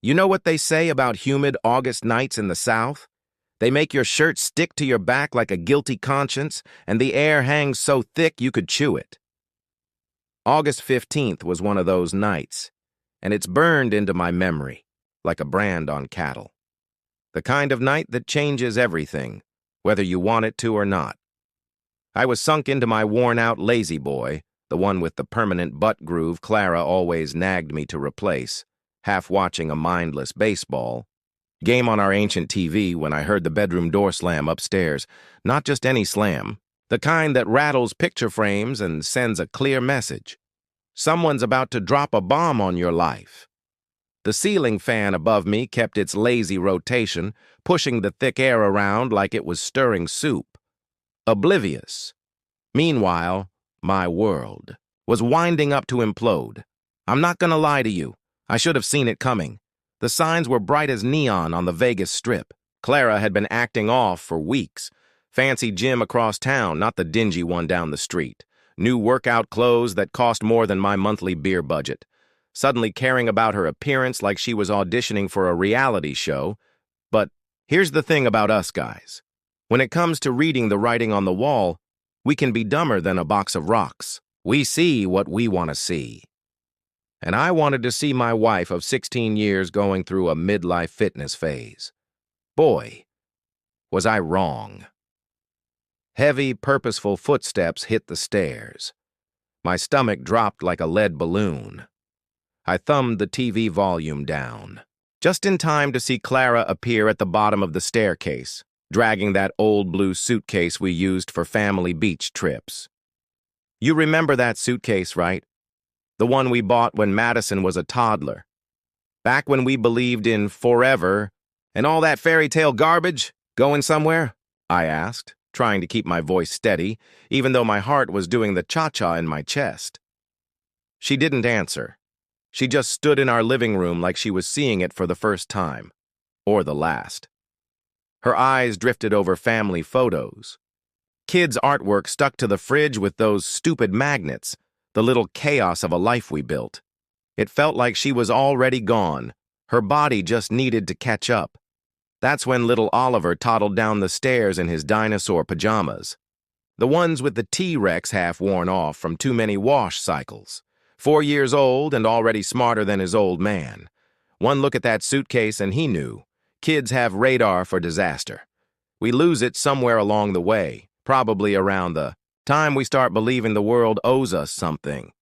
You know what they say about humid August nights in the South? They make your shirt stick to your back like a guilty conscience, and the air hangs so thick you could chew it. August 15th was one of those nights, and it's burned into my memory like a brand on cattle. The kind of night that changes everything, whether you want it to or not. I was sunk into my worn-out lazy boy, the one with the permanent butt groove Clara always nagged me to replace, half watching a mindless baseball game on our ancient TV when I heard the bedroom door slam upstairs. Not just any slam, the kind that rattles picture frames and sends a clear message. Someone's about to drop a bomb on your life. The ceiling fan above me kept its lazy rotation, pushing the thick air around like it was stirring soup. Oblivious. Meanwhile, my world was winding up to implode. I'm not gonna lie to you. I should have seen it coming. The signs were bright as neon on the Vegas Strip. Clara had been acting off for weeks. Fancy gym across town, not the dingy one down the street. New workout clothes that cost more than my monthly beer budget. Suddenly caring about her appearance like she was auditioning for a reality show. But here's the thing about us guys. When it comes to reading the writing on the wall, we can be dumber than a box of rocks. We see what we want to see. And I wanted to see my wife of 16 years going through a midlife fitness phase. Boy, was I wrong. Heavy, purposeful footsteps hit the stairs. My stomach dropped like a lead balloon. I thumbed the TV volume down, just in time to see Clara appear at the bottom of the staircase, dragging that old blue suitcase we used for family beach trips. You remember that suitcase, right? The one we bought when Madison was a toddler. Back when we believed in forever and all that fairy tale garbage. Going somewhere? I asked, trying to keep my voice steady, even though my heart was doing the cha-cha in my chest. She didn't answer. She just stood in our living room like she was seeing it for the first time, or the last. Her eyes drifted over family photos. Kids' artwork stuck to the fridge with those stupid magnets, the little chaos of a life we built. It felt like she was already gone. Her body just needed to catch up. That's when little Oliver toddled down the stairs in his dinosaur pajamas. The ones with the T-Rex half worn off from too many wash cycles. 4 years old and already smarter than his old man. One look at that suitcase and he knew. Kids have radar for disaster. We lose it somewhere along the way, probably around the time we start believing the world owes us something.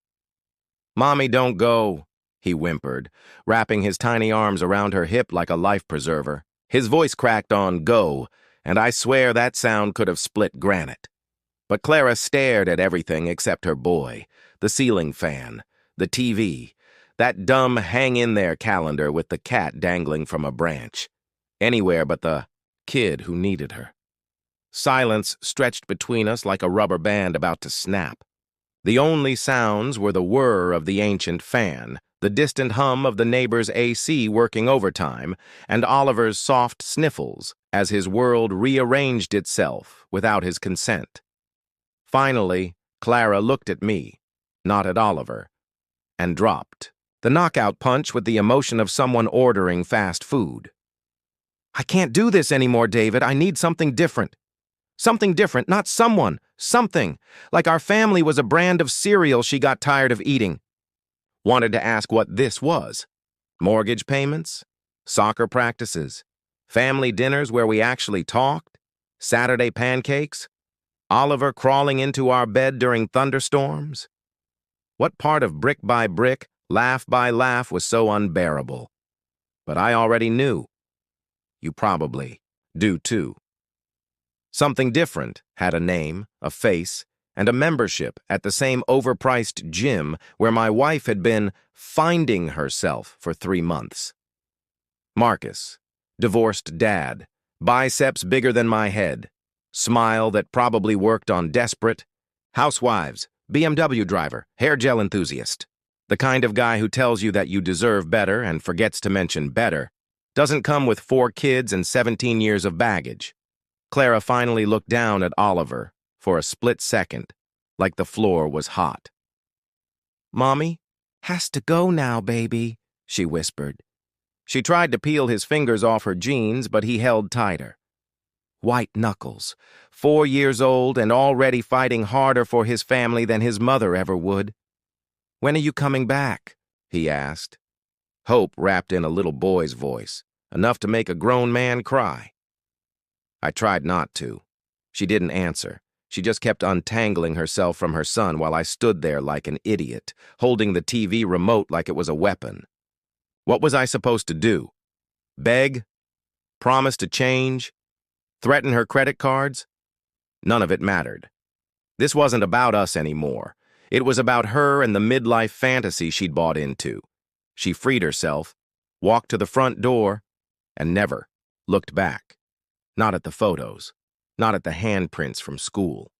"Mommy, don't go," he whimpered, wrapping his tiny arms around her hip like a life preserver. His voice cracked on "go," and I swear that sound could have split granite. But Clara stared at everything except her boy, the ceiling fan, the TV, that dumb hang-in-there calendar with the cat dangling from a branch. Anywhere but the kid who needed her. Silence stretched between us like a rubber band about to snap. The only sounds were the whir of the ancient fan, the distant hum of the neighbor's AC working overtime, and Oliver's soft sniffles as his world rearranged itself without his consent. Finally, Clara looked at me, not at Oliver, and dropped. The knockout punch with the emotion of someone ordering fast food. "I can't do this anymore, David. I need something different. Something different, not someone. Something. Like our family was a brand of cereal she got tired of eating." Wanted to ask what this was. Mortgage payments? Soccer practices? Family dinners where we actually talked? Saturday pancakes? Oliver crawling into our bed during thunderstorms? What part of brick by brick, laugh by laugh was so unbearable? But I already knew. You probably do too. Something different had a name, a face, and a membership at the same overpriced gym where my wife had been finding herself for 3 months. Marcus, divorced dad, biceps bigger than my head, smile that probably worked on desperate, housewives, BMW driver, hair gel enthusiast. The kind of guy who tells you that you deserve better and forgets to mention better. Doesn't come with 4 kids and 17 years of baggage. Clara finally looked down at Oliver for a split second, like the floor was hot. "Mommy, has to go now, baby," she whispered. She tried to peel his fingers off her jeans, but he held tighter. White knuckles, 4 years old and already fighting harder for his family than his mother ever would. "When are you coming back?" he asked. Hope wrapped in a little boy's voice, enough to make a grown man cry. I tried not to. She didn't answer. She just kept untangling herself from her son while I stood there like an idiot, holding the TV remote like it was a weapon. What was I supposed to do? Beg? Promise to change? Threaten her credit cards? None of it mattered. This wasn't about us anymore. It was about her and the midlife fantasy she'd bought into. She freed herself, walked to the front door, and never looked back. Not at the photos. Not at the handprints from school.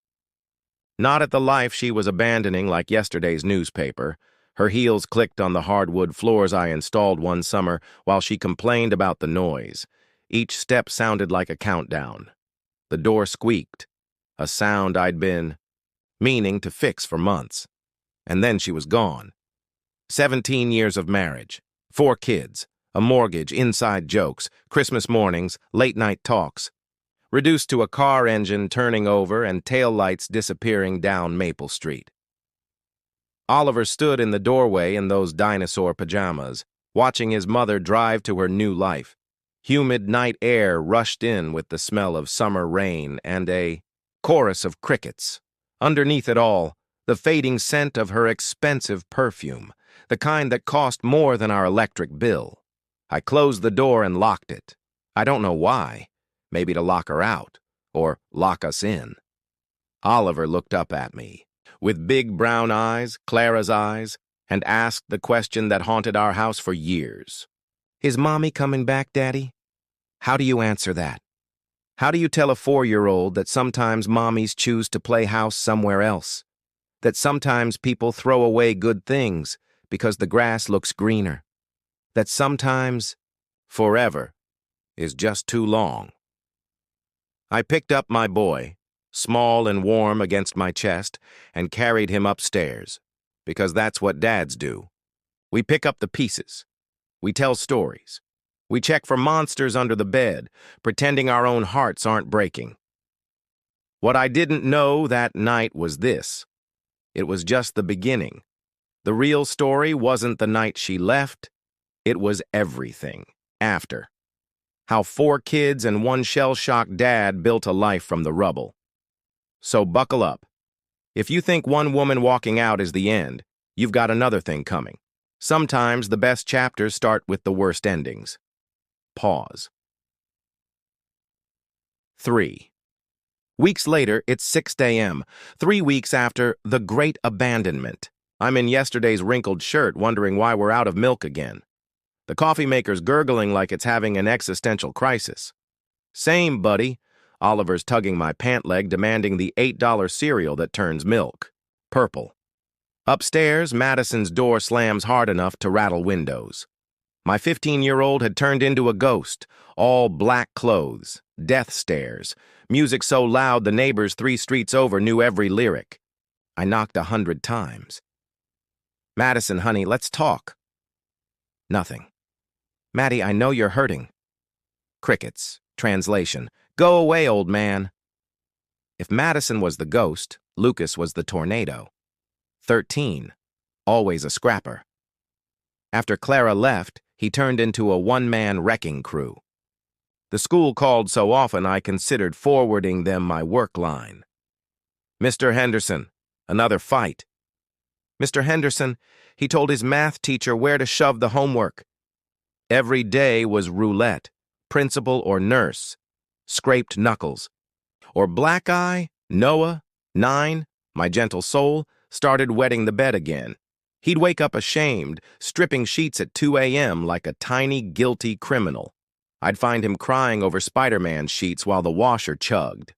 Not at the life she was abandoning like yesterday's newspaper. Her heels clicked on the hardwood floors I installed one summer while she complained about the noise. Each step sounded like a countdown. The door squeaked, a sound I'd been meaning to fix for months. And then she was gone. 17 years of marriage, 4 kids, a mortgage, inside jokes, Christmas mornings, late-night talks. Reduced to a car engine turning over and taillights disappearing down Maple Street. Oliver stood in the doorway in those dinosaur pajamas, watching his mother drive to her new life. Humid night air rushed in with the smell of summer rain and a chorus of crickets. Underneath it all, the fading scent of her expensive perfume, the kind that cost more than our electric bill. I closed the door and locked it. I don't know why. Maybe to lock her out, or lock us in. Oliver looked up at me, with big brown eyes, Clara's eyes, and asked the question that haunted our house for years. "Is Mommy coming back, Daddy?" How do you answer that? How do you tell a 4-year-old that sometimes mommies choose to play house somewhere else? That sometimes people throw away good things because the grass looks greener? That sometimes, forever, is just too long? I picked up my boy, small and warm against my chest, and carried him upstairs, because that's what dads do. We pick up the pieces. We tell stories. We check for monsters under the bed, pretending our own hearts aren't breaking. What I didn't know that night was this. It was just the beginning. The real story wasn't the night she left. It was everything after. How 4 kids and 1 shell-shocked dad built a life from the rubble. So buckle up. If you think one woman walking out is the end, you've got another thing coming. Sometimes the best chapters start with the worst endings. Pause. 3. Weeks later, it's 6 a.m., 3 weeks after the Great Abandonment. I'm in yesterday's wrinkled shirt, wondering why we're out of milk again. The coffee maker's gurgling like it's having an existential crisis. "Same, buddy." Oliver's tugging my pant leg, demanding the $8 cereal that turns milk. Purple. Upstairs, Madison's door slams hard enough to rattle windows. My 15-year-old had turned into a ghost, all black clothes, death stares, music so loud the neighbors 3 streets over knew every lyric. I knocked 100 times. "Madison, honey, let's talk." Nothing. "Maddie, I know you're hurting." Crickets. Translation. "Go away, old man." If Madison was the ghost, Lucas was the tornado. 13. Always a scrapper. After Clara left, he turned into a one-man wrecking crew. The school called so often I considered forwarding them my work line. "Mr. Henderson, another fight." Mr. Henderson, he told his math teacher where to shove the homework. Every day was roulette, principal or nurse, scraped knuckles. Or Black Eye, Noah, 9, my gentle soul, started wetting the bed again. He'd wake up ashamed, stripping sheets at 2 a.m. like a tiny, guilty criminal. I'd find him crying over Spider-Man sheets while the washer chugged.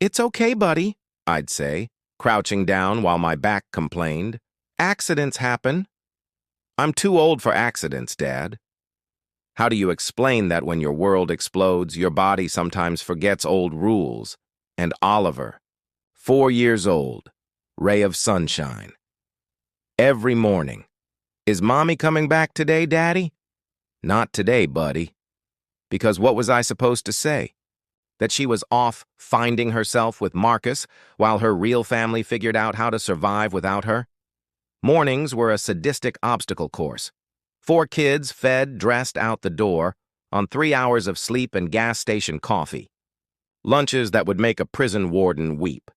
"It's okay, buddy," I'd say, crouching down while my back complained. "Accidents happen." "I'm too old for accidents, Dad." How do you explain that when your world explodes, your body sometimes forgets old rules? And Oliver, 4 years old, ray of sunshine. Every morning. "Is Mommy coming back today, Daddy?" Not today, buddy. Because what was I supposed to say? That she was off finding herself with Marcus while her real family figured out how to survive without her? Mornings were a sadistic obstacle course. 4 kids fed, dressed out the door, on 3 hours of sleep and gas station coffee. Lunches that would make a prison warden weep.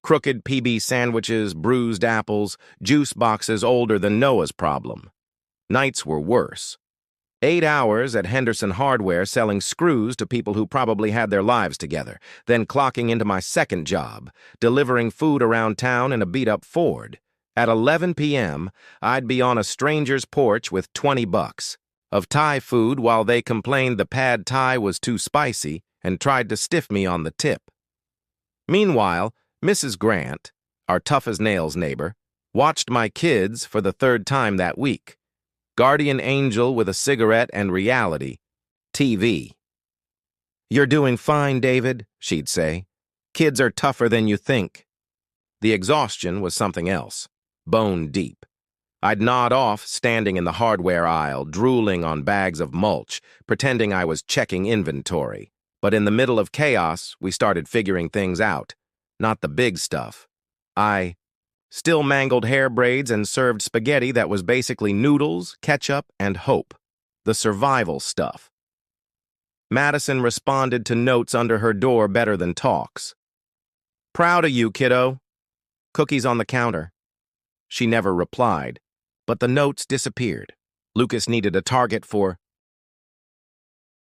Crooked PB sandwiches, bruised apples, juice boxes older than Noah's problem. Nights were worse. 8 hours at Henderson Hardware selling screws to people who probably had their lives together, then clocking into my second job, delivering food around town in a beat-up Ford. At 11 p.m., I'd be on a stranger's porch with $20 of Thai food while they complained the pad Thai was too spicy and tried to stiff me on the tip. Meanwhile, Mrs. Grant, our tough-as-nails neighbor, watched my kids for the 3rd time that week. Guardian angel with a cigarette and reality. TV. "You're doing fine, David," she'd say. "Kids are tougher than you think." The exhaustion was something else, bone deep. I'd nod off, standing in the hardware aisle, drooling on bags of mulch, pretending I was checking inventory. But in the middle of chaos, we started figuring things out. Not the big stuff. I still mangled hair braids and served spaghetti that was basically noodles, ketchup, and hope. The survival stuff. Madison responded to notes under her door better than talks. "Proud of you, kiddo. Cookies on the counter." She never replied, but the notes disappeared. Lucas needed a target for